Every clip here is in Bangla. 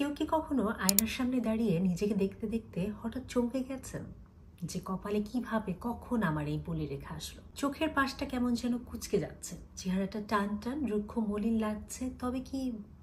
কেউ কি কখনো আয়নার সামনে দাঁড়িয়ে নিজেকে দেখতে দেখতে হঠাৎ চমকে গেছেন যে কপালে কিভাবে কখন আমার এই বলি রেখা আসলো? চোখের পাশটা কেমন যেন কুঁচকে যাচ্ছে, চেহারাটা টান টান রুক্ষ মলিন লাগছে। তবে কি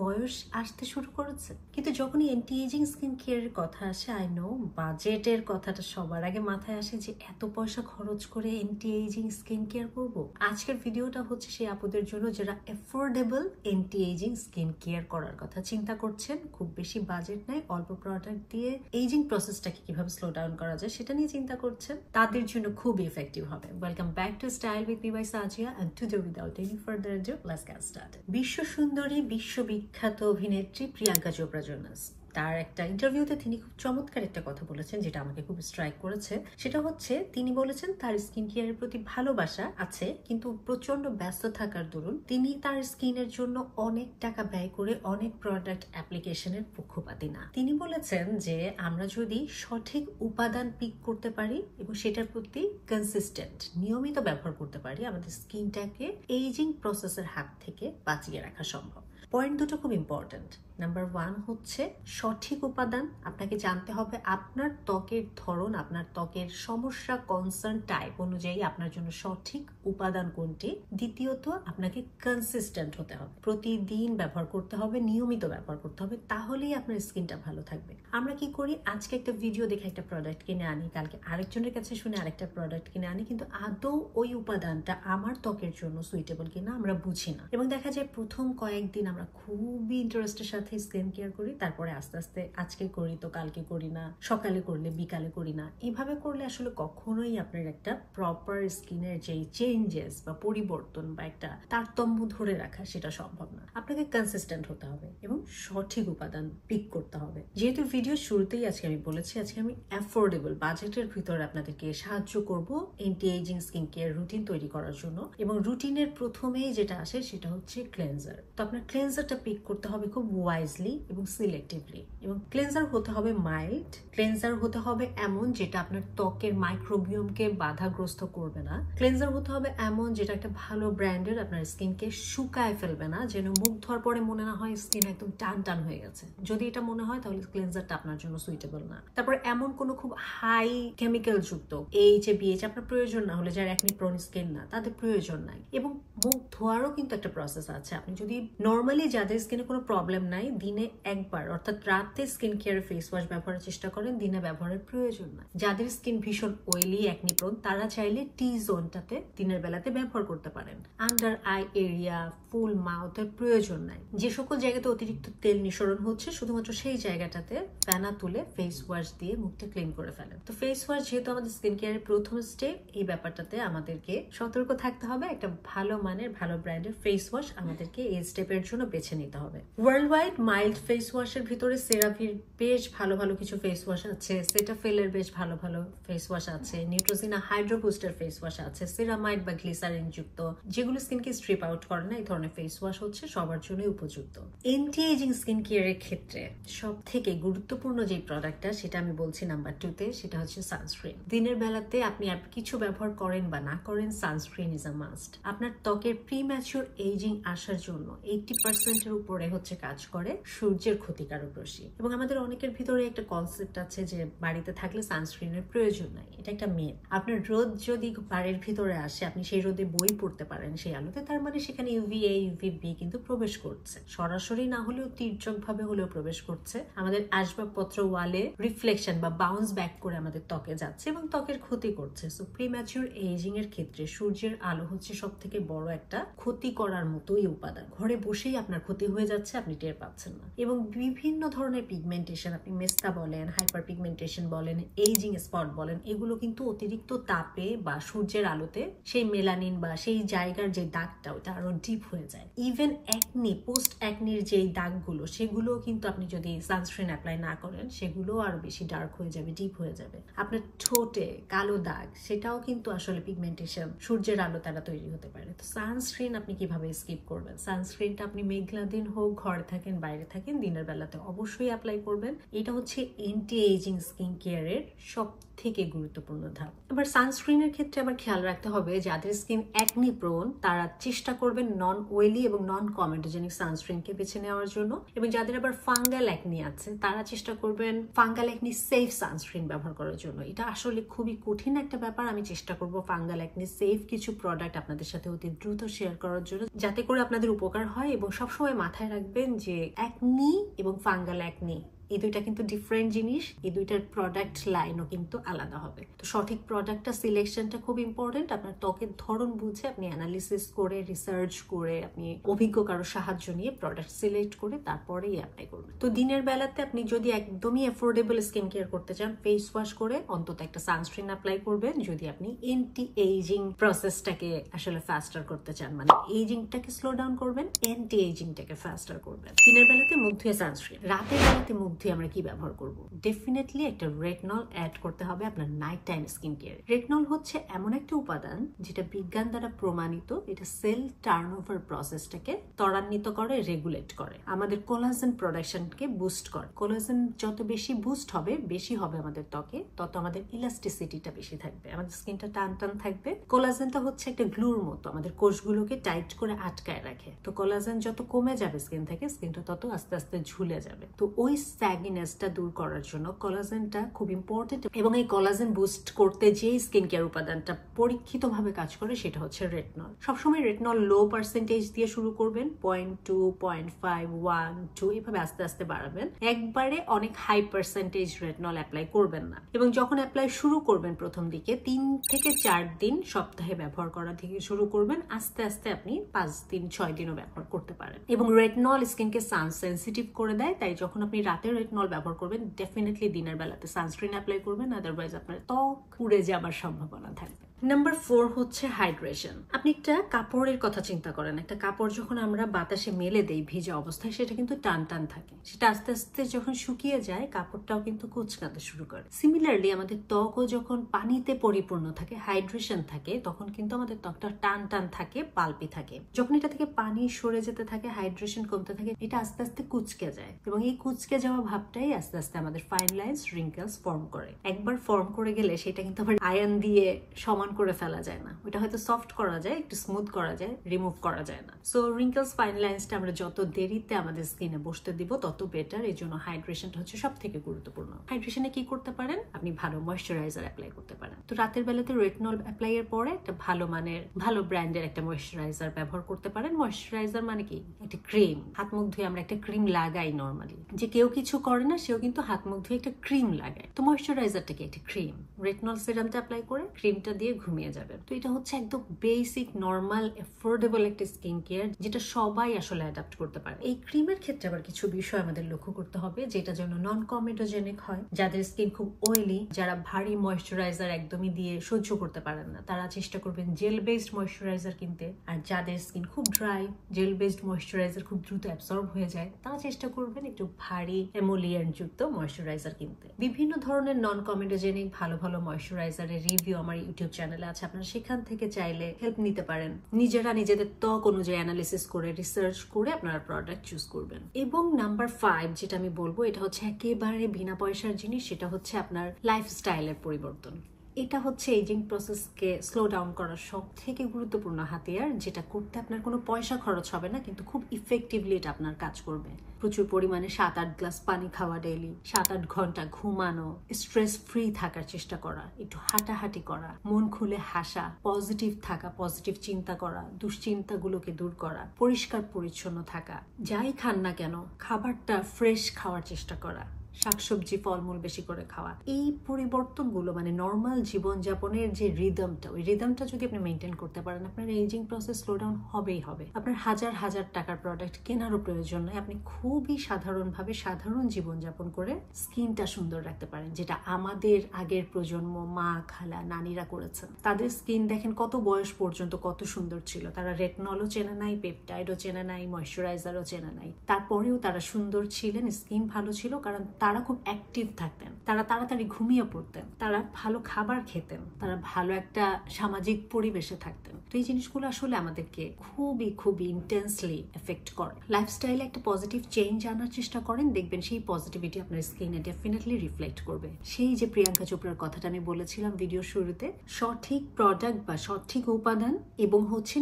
বয়স আসতে শুরু করেছে? কিন্তু যখনই অ্যান্টি এজিং স্কিন কেয়ারের কথা আসে, আই নো বাজেটের কথাটা সবার আগে মাথায় আসে যে এত পয়সা খরচ করে অ্যান্টি এজিং স্কিন কেয়ার করব। আজকের ভিডিওটা হচ্ছে সেই আপুদের জন্য যারা affordable anti ageing skin care করার কথা চিন্তা করছেন। খুব বেশি বাজেট নাই, অল্প প্রোডাক্ট দিয়ে এজিং প্রসেসটাকে কিভাবে স্লো ডাউন করা যায় সেটা নিয়ে চিন্তা করছেন, তাদের জন্য খুব ইফেক্টিভ হবে। Welcome back to style with me by Sajia, and today without any further ado let's get started. বিশ্ব সুন্দরী, বিশ্ববিখ্যাত অভিনেত্রী প্রিয়াঙ্কা চোপড়া জোনাস, তার একটা ইন্টারভিউতে তিনি খুব চমৎকার একটা কথা বলেছেন যেটা আমাকে খুব স্ট্রাইক করেছে। সেটা হচ্ছে, তিনি বলেছেন তার স্কিন কেয়ারের প্রতি ভালোবাসা আছে, কিন্তু প্রচন্ড ব্যস্ত থাকার দরুন তিনি তার স্কিনের জন্য অনেক টাকা ব্যয় করে অনেক প্রোডাক্ট অ্যাপ্লিকেশনের পক্ষপাতী না। তিনি বলেছেন যে আমরা যদি সঠিক উপাদান পিক করতে পারি এবং সেটার প্রতি কনসিস্টেন্ট নিয়মিত ব্যবহার করতে পারি, আমাদের স্কিনটাকে এজিং প্রসেসের হাত থেকে বাঁচিয়ে রাখা সম্ভব। পয়েন্ট দুটো খুব ইম্পর্টেন্ট। নাম্বার 1 হচ্ছে সঠিক উপাদান। আপনাকে জানতে হবে আপনার ত্বকের ধরন, আপনার ত্বকের সমস্যা, কনসার্ন টাইপ অনুযায়ী আপনার জন্য সঠিক উপাদান কোনটি। দ্বিতীয়ত, আপনাকে কনসিস্টেন্ট হতে হবে, প্রতিদিন ব্যবহার করতে হবে, নিয়মিত ব্যবহার করতে হবে, তাহলেই আপনার স্কিনটা ভালো থাকবে। আমরা কি করি, আজকে একটা ভিডিও দেখে একটা প্রোডাক্ট কিনে আনি, কালকে আরেকজনের কাছে শুনে আরেকটা প্রোডাক্ট কিনে আনি, কিন্তু আদৌ ওই উপাদানটা আমার ত্বকের জন্য সুইটেবল কিনা আমরা বুঝি না। এবং দেখা যায় প্রথম কয়েকদিন আমরা খুবই ইন্টারেস্টের সাথে স্কিন কেয়ার করি, তারপরে আস্তে আস্তে আজকে করি তো কালকে করি না, সকালে করলে বিকালে করি না। এভাবে করলে আসলে কখনোই আপনার একটা প্রপার স্কিনের যে চেঞ্জেস বা পরিবর্তন বা একটা তারতম্য ধরে রাখা সেটা সম্ভব না। আপনাকে কনসিস্টেন্ট হতে হবে এবং সঠিক উপাদান পিক করতে হবে। যেহেতু ভিডিও শুরুতেই আজকে আমি বলেছি, আজকে আমি অ্যাফোর্ডেবল বাজেটের ভিতরে আপনাদেরকে সাহায্য করব anti ageing skin care routine তৈরি করার জন্য। এবং রুটিনের প্রথমেই যেটা আসে সেটা হচ্ছে ক্লেনজার। তো আপনার ক্লেনজারটা পিক করতে হবে খুব ওয়াইজলি এবং সিলেক্টিভলি। এবং ক্লেনজার হতে হবে মাইল্ড, ক্লেনজার হতে হবে এমন যেটা আপনার ত্বকের মাইক্রোবিয়মকে বাধাগ্রস্ত করবে না। ক্লেনজার হতে হবে এমন যেটা একটা ভালো ব্র্যান্ডের, আপনার স্কিনকে শুকায় ফেলবে না, যেন মুখ ধোয়ার পরে মনে না হয় স্কিন একদম টান টান হয়ে গেছে। যদি এটা মনে হয় তাহলে ক্লেনজারটা আপনার জন্য সুইটেবল না। তারপর এমন কোনো খুব হাই কেমিক্যাল যুক্ত এইচ আপনার প্রয়োজন না হলে, যারা একনি প্রোন স্কিন না তাদের প্রয়োজন নাই। এবং মুখ ধোয়ারও কিন্তু একটা প্রসেস আছে। আপনি যদি নর্মালি, যাদের স্কিনে কোনো প্রবলেম নাই, দিনে একবার অর্থাৎ রাতে স্কিন কেয়ার ফেস ওয়াশ ব্যবহারের চেষ্টা করেন, দিনে ব্যবহারের প্রয়োজন নাই। যাদের স্কিন ভীষণ অয়েলি, একনি প্রোন, তারা চাইলে টি জোনটাতে দিনের বেলাতে ব্যবহার করতে পারেন। আন্ডার আই এরিয়া, ফুল মাউথের প্রয়োজন নাই। যে সকল জায়গাতে অতিরিক্ত তেল নিঃসরণ হচ্ছে, শুধুমাত্র সেই জায়গাটাতে ফেনা তুলে ফেস ওয়াশ দিয়ে মুখটা ক্লিন করে ফেলেন। তো ফেস ওয়াশ যেহেতু আমাদের স্কিন কেয়ারের প্রথম স্টেপ, এই ব্যাপারটাতে আমাদেরকে সতর্ক থাকতে হবে। একটা ভালো মানের, ভালো ব্র্যান্ডের ফেস ওয়াশ আমাদেরকে এই স্টেপের জন্য বেছে নিতে হবে। ওয়ার্ল্ড ওয়াইড মাইল্ড ফেস ওয়াশের ভিতরে সেরাভির বেশ ভালো ভালো কিছু ফেস ওয়াশ আছে, সেটাফিলের বেশ ভালো ভালো ফেস ওয়াশ আছে, নিউট্রোজিনা হাইড্রো বুস্টার ফেস ওয়াশ আছে, সিরামাইড বা গ্লিসারিন যুক্ত, যেগুলো স্কিনকে স্ট্রিপ আউট করে না। এই ধরনের ফেস ওয়াশ হচ্ছে সবার জন্যই উপযুক্ত। অ্যান্টি এজিং স্কিন কেয়ারের ক্ষেত্রে সব থেকে গুরুত্বপূর্ণ যে প্রোডাক্টটা, সেটা আমি বলছি নাম্বার 2-তে, সেটা হচ্ছে সানস্ক্রিন। দিনের বেলাতে আপনি আর কিছু ব্যবহার করেন বা না করেন, সানস্ক্রিন ইজ আ মাস্ট। আপনার ত্বকের প্রিম্যাচিউর এজিং আসার জন্য 80% উপরে হচ্ছে কাজ করে সূর্যের ক্ষতিকারক রশ্মি। এবং আমাদের অনেকের ভিতরে একটা কনসেপ্ট আছে যে বাড়িতে থাকলে সানস্ক্রিনের প্রয়োজন নাই। এটা একটা মিথ। আপনার রোদ যদি বাড়ির ভিতরে আসে, আপনি সেই রোদে বই পড়তে পারেন সেই আলোতে, তার মানে সেখানে ইউভিএ ইউভিবি কিন্তু প্রবেশ করছে, সরাসরি না হলেও তির্যক ভাবে হলেও প্রবেশ করছে। আমাদের আসবাবপত্র ওয়ালে রিফ্লেকশন বা বাউন্স ব্যাক করে আমাদের ত্বকে যাচ্ছে এবং ত্বকের ক্ষতি করছে। সো প্রিম্যাচিউর এজিং এর ক্ষেত্রে সূর্যের আলো হচ্ছে সব থেকে বড় একটা ক্ষতি করার মতোই উপাদান। ঘরে বসেই আপনার ক্ষতি হয়ে যাচ্ছে, আপনি টের পাচ্ছেন না। এবং বিভিন্ন ধরনের পিগমেন্টেশন, আপনি মেস্তা বলেন, হাইপার পিগমেন্টেশন বলেন, এজিং স্পট বলেন, এগুলো কিন্তু অতিরিক্ত তাপে বা সূর্যের আলোতে সেই মেলানিন বা সেই জায়গার যে দাগটা, ওটা আরো ডিপ হয়ে যায়। ইভেন একনি, পোস্ট একনির যে দাগগুলো, সেগুলো কিন্তু আপনি যদি সানস্ক্রিন অ্যাপ্লাই না করেন, সেগুলো আরো বেশি ডার্ক হয়ে যাবে, ডিপ হয়ে যাবে। আপনার ঠোঁটে কালো দাগ, সেটাও কিন্তু আসলে পিগমেন্টেশন, সূর্যের আলো তারা তৈরি হতে পারে। তো সানস্ক্রিন আপনি কিভাবে স্কিপ করবেন। সানস্ক্রিনটা আপনি মেঘলা দিন হোক, ঘরে থাকেন বাইরে থাকেন, দিনের বেলাতে অবশ্যই অ্যাপ্লাই করবেন। এটা হচ্ছে এন্টি এজিং স্কিন কেয়ারের সব থেকে গুরুত্বপূর্ণ ধাপ। এবার সানস্ক্রিনের ক্ষেত্রে আবার খেয়াল রাখতে হবে যাদের স্কিন অ্যাকনি প্রোন তারা চেষ্টা করবেন নন অয়েলি এবং নন কমেডোজেনিক সানস্ক্রিনকে বেছে নেওয়ার জন্য, এবং যাদের আবার ফাঙ্গাল অ্যাকনি আছে তারা চেষ্টা করবেন ফাঙ্গাল অ্যাকনি সেফ সানস্ক্রিন ব্যবহার করার জন্য। এটা আসলে খুবই কঠিন একটা ব্যাপার। আমি চেষ্টা করব ফাঙ্গাল অ্যাকনি সেফ কিছু প্রোডাক্ট আপনাদের সাথে অতি দ্রুত শেয়ার করার জন্য, যাতে করে আপনাদের উপকার হয়। এবং সবসময় মাথায় রাখবেন যে অ্যাকনি এবং ফাঙ্গাল অ্যাকনি এই দুইটা কিন্তু ডিফারেন্ট জিনিস, এই দুইটার প্রোডাক্ট লাইনও কিন্তু আলাদা হবে। তো সঠিক প্রোডাক্টটা সিলেকশনটা খুব ইম্পর্টেন্ট। আপনার ত্বকের ধরন বুঝে আপনি অ্যানালিসিস করে, রিসার্চ করে, আপনি অভিজ্ঞ কারো সাহায্য নিয়ে প্রোডাক্ট সিলেক্ট করে তারপরেই অ্যাপ্লাই করবেন। তো দিনের বেলাতে আপনি যদি একদমই অ্যাফোর্ডেবল স্কিন কেয়ার করতে চান, ফেস ওয়াশ করে অন্তত একটা সানস্ক্রিন অ্যাপ্লাই করবেন। যদি আপনি এন্টি এইজিং প্রসেসটাকে আসলে ফাস্টার করতে চান, মানে এইজিংটাকে স্লো ডাউন করবেন, এন্টি এইজিংটাকে ফাস্টার করবেন। দিনের বেলাতে মুখ ধুয়ে সানস্ক্রিন, রাতের বেলাতে মুখ ধুয়ে আমরা কি ব্যবহার করব? ডেফিনেটলি একটা রেটনল অ্যাড করতে হবে আপনার night time skin care. Retinol হচ্ছে এমন একটা উপাদান যেটা বিজ্ঞান দ্বারা প্রমাণিত। এটা সেল টার্নওভার প্রসেসটাকে ত্বরান্বিত করে, রেগুলেট করে, আমাদের কোলাজেন প্রোডাকশনকে বুস্ট করে। কোলাজেন যত বেশি বুস্ট হবে, বেশি হবে আমাদের ত্বকে, তত আমাদের ইলাস্টিসিটিটা বেশি থাকবে, আমাদের স্কিনটা টান টান থাকবে। কোলাজেনটা হচ্ছে একটা গ্লুর মতো, আমাদের কোষগুলোকে টাইট করে আটকায় রাখে। তো কোলাজেন যত কমে যাবে স্কিন থেকে, স্কিনটা তত আস্তে আস্তে ঝুলে যাবে। তো ওই স্যাগিনেসটা দূর করার জন্য কোলাজেনটা খুব ইম্পর্টেন্ট, এবং এই কোলাজেন বুস্ট করতে যে স্কিন কেয়ার উপাদানটা পরীক্ষিতভাবে কাজ করে সেটা হচ্ছে রেটনল। সবসময় রেটনল লো পার্সেন্টেজ দিয়ে শুরু করবেন, 0.2, 0.5, 1, 2 এভাবে আস্তে আস্তে বাড়াবেন। একবারে অনেক হাই পার্সেন্টেজ রেটনল অ্যাপ্লাই করবেন না। এবং যখন অ্যাপ্লাই শুরু করবেন প্রথম দিকে 3 থেকে 4 দিন সপ্তাহে ব্যবহার করা থেকে শুরু করবেন। আস্তে আস্তে আপনি 5 দিন 6 দিনও ব্যবহার করতে পারেন। এবং রেটনল স্কিনকে সান সেন্সিটিভ করে দেয়, তাই যখন আপনি রাতে রেটনল ব্যবহার করবেন ডেফিনেটলি দিনের বেলাতে সানস্ক্রিন অ্যাপ্লাই করবেন, আদারওয়াইজ আপনার ত্বক পুড়ে যাবার সম্ভাবনা থাকবে। নাম্বার 4 হচ্ছে হাইড্রেশন। আপনি একটা কাপড়ের কথা চিন্তা করেন, একটা কাপড় যখন আমরা বাতাসে মেলে দেই ভিজা অবস্থায়, সেটা কিন্তু টান টান থাকে, সেটা আস্তে আস্তে যখন শুকিয়ে যায় কাপড়টাও কিন্তু কুঁচকাতে শুরু করে। সিমিলারলি আমাদের ত্বকও যখন পানিতে পরিপূর্ণ থাকে, হাইড্রেশন থাকে, তখন কিন্তু আমাদের ত্বকটা টান টান থাকে, পাল্পি থাকে। যখন এটা থেকে পানি সরে যেতে থাকে, হাইড্রেশন কমতে থাকে, এটা আস্তে আস্তে কুঁচকে যায়, এবং এই কুঁচকে যাওয়া ভাবটাই আস্তে আস্তে আমাদের ফাইন লাইন্স, রিঙ্কেলস ফর্ম করে। একবার ফর্ম করে গেলে সেটা কিন্তু আবার আয়রন দিয়ে সমান করে ফেলা যায় না, ওটা হয়তো সফট করা যায়, একটু স্মুথ করা যায়, রিমুভ করা যায় না। সো রিঙ্কেলস, ফাইন লাইন্সটা আমরা যত দেরিতে আমাদের স্কিনে বসতে দিব তত বেটার। এই জন্য হাইড্রেশনটা হচ্ছে সব থেকে গুরুত্বপূর্ণ। হাইড্রেশনে কি করতে পারেন? আপনি ভালো ময়েশ্চারাইজার অ্যাপ্লাই করতে পারেন। তো রাতের বেলাতে রেটনল অ্যাপ্লাই এর পরে একটা ভালো মানের, ভালো ব্র্যান্ডের একটা ময়েশ্চারাইজার ব্যবহার করতে পারেন। ময়েশ্চারাইজার মানে কি? একটা ক্রিম। হাত মুখ ধুয়ে আমরা একটা ক্রিম লাগাই নর্মালি, যে কেউ কিছু করে না সেও কিন্তু হাত মুখ ধুয়ে একটা ক্রিম লাগায়। তো ময়েশ্চারাইজারটা কি? একটা ক্রিম। রেটনল সিরামটা অ্যাপ্লাই করে ক্রিমটা দিয়ে ঘুমিয়ে যাবেন। তো এটা হচ্ছে একদম বেসিক, নর্মাল, এফোর্ডেবল একটা স্কিন কেয়ার যেটা সবাই আসলে অ্যাডাপ্ট করতে পারে। এই ক্রিমের ক্ষেত্রে আবার কিছু বিষয় আমাদের লক্ষ্য করতে হবে, যেটা যেন নন কমেডোজেনিক হয়। যাদের স্কিন খুব অয়েলি, যারা ভারী ময়েশ্চারাইজার একদমই দিয়ে সহ্য করতে পারেন না, তারা চেষ্টা করবেন জেল বেসড ময়েশ্চারাইজার কিনতে। আর যাদের স্কিন খুব ড্রাই, জেল বেসড ময়েশ্চারাইজার খুব দ্রুত অ্যাবসর্ব হয়ে যায়, তারা চেষ্টা করবেন একটু ভারী এমোলিয়েন্ট যুক্ত ময়েশ্চারাইজার কিনতে। বিভিন্ন ধরনের নন কমেডোজেনিক ভালো ভালো ময়েশ্চারাইজারের রিভিউ আমার ইউটিউব চ্যানেলে আছে, আপনারা সেখান থেকে চাইলে হেল্প নিতে পারেন। নিজেরা নিজেদের ত্বক অনুযায়ী অ্যানালিসিস করে, রিসার্চ করে আপনারা প্রোডাক্ট চুজ করবেন। এবং নাম্বার 5 যেটা আমি বলবো, এটা হচ্ছে একেবারে বিনা পয়সার জিনিস, সেটা হচ্ছে আপনার লাইফস্টাইলের পরিবর্তন। এটা হচ্ছে এজিং প্রসেসকে স্লো ডাউন করার সব থেকে গুরুত্বপূর্ণ হাতিয়ার, যেটা করতে আপনার কোনো পয়সা খরচ হবে না, কিন্তু খুব ইফেক্টিভলি এটা আপনার কাজ করবে। প্রচুর পরিমাণে 7-8 গ্লাস পানি খাওয়া ডেইলি, 7-8 ঘন্টা ঘুমানো, স্ট্রেস ফ্রি থাকার চেষ্টা করা, একটু হাঁটাহাঁটি করা, মন খুলে হাসা, পজিটিভ থাকা, পজিটিভ চিন্তা করা, দুশ্চিন্তাগুলোকে দূর করা, পরিষ্কার পরিচ্ছন্ন থাকা, যাই খান না কেন খাবারটা ফ্রেশ খাওয়ার চেষ্টা করা, শাকসবজি ফলমূল বেশি করে খাওয়া। এই পরিবর্তনগুলো মানে নর্মাল জীবনযাপনের যে রিদমটা, ওই রিদমটা যদি আপনি মেনটেন করতে পারেন, আপনার এজিং প্রসেস স্লো ডাউন হবেই হবে। আপনার হাজার হাজার টাকার প্রোডাক্ট কেনারও প্রয়োজন নয়, আপনি খুবই সাধারণভাবে সাধারণ জীবনযাপন করে স্কিনটা সুন্দর রাখতে পারেন, যেটা আমাদের আগের প্রজন্ম, মা, খালা, নানিরা করেছেন। তাদের স্কিন দেখেন কত বয়স পর্যন্ত কত সুন্দর ছিল, তারা রেটনলও চেনে নাই, পেপটাইডও চেনে নাই, ময়েশ্চারাইজারও চেনে নাই, তারপরেও তারা সুন্দর ছিলেন, স্কিন ভালো ছিল, কারণ তারা খুব অ্যাক্টিভ থাকতেন, তারা তাড়াতাড়ি ঘুমিয়ে পড়তেন, তারা ভালো খাবার খেতেন, তারা ভালো একটা সামাজিক পরিবেশে থাকতেন। তো এই জিনিসগুলো আসলে আমাদেরকে খুবই খুবই ইন্টেন্সলি এফেক্ট করে। লাইফস্টাইলে একটা পজিটিভ চেঞ্জ আনার চেষ্টা করেন, দেখবেন সেই পজিটিভিটি আপনার স্কিনে ডেফিনেটলি রিফ্লেক্ট করবে। সেই যে প্রিয়াঙ্কা চোপড়ার কথাটা আমি বলেছিলাম ভিডিও শুরুতে, সঠিক প্রোডাক্ট বা সঠিক উপাদান এবং হচ্ছে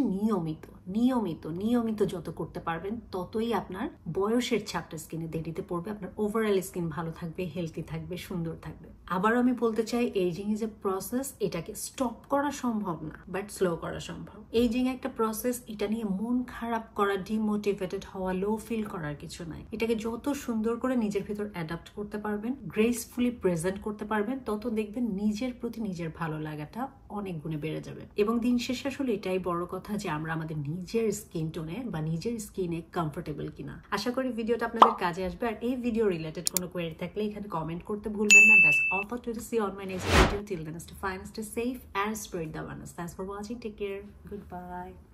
নিয়মিত যত করতে পারবেন ততই আপনার বয়সের ছাপটা স্কিনে দেরিতে পড়বে, আপনার ওভারঅল স্কিন ভালো থাকবে, হেলদি থাকবে, সুন্দর থাকবে। আবারও আমি বলতে চাই, এইজিং ইজ এ প্রসেস, এটাকে স্টপ করা সম্ভব না, বাট স্লো করা সম্ভব। এইজিং একটা প্রসেস, এটা নিয়ে মন খারাপ করা, ডিমোটিভেটেড হওয়া, লো ফিল করার কিছু নাই। এটাকে যত সুন্দর করে নিজের ভিতর অ্যাডাপ্ট করতে পারবেন, গ্রেসফুলি প্রেজেন্ট করতে পারবেন, তত দেখবেন নিজের প্রতি নিজের ভালো লাগাটা অনেক গুণে বেড়ে যাবে। এবং দিন শেষে আসলে এটাই বড় কথা যে আমরা আমাদের নিজের স্কিন টোনে বা নিজের স্কিনে কমফোর্টেবল কিনা। আশা করি ভিডিওটা আপনাদের কাজে আসবে। আর এই ভিডিও রিলেটেড কোনো কোয়েরি থাকলে এখানে কমেন্ট করতে ভুলবেন না। That's all for today. See you on my next video. Till then, stay fine, stay safe and spread the awareness. Thanks for watching. Take care. Goodbye.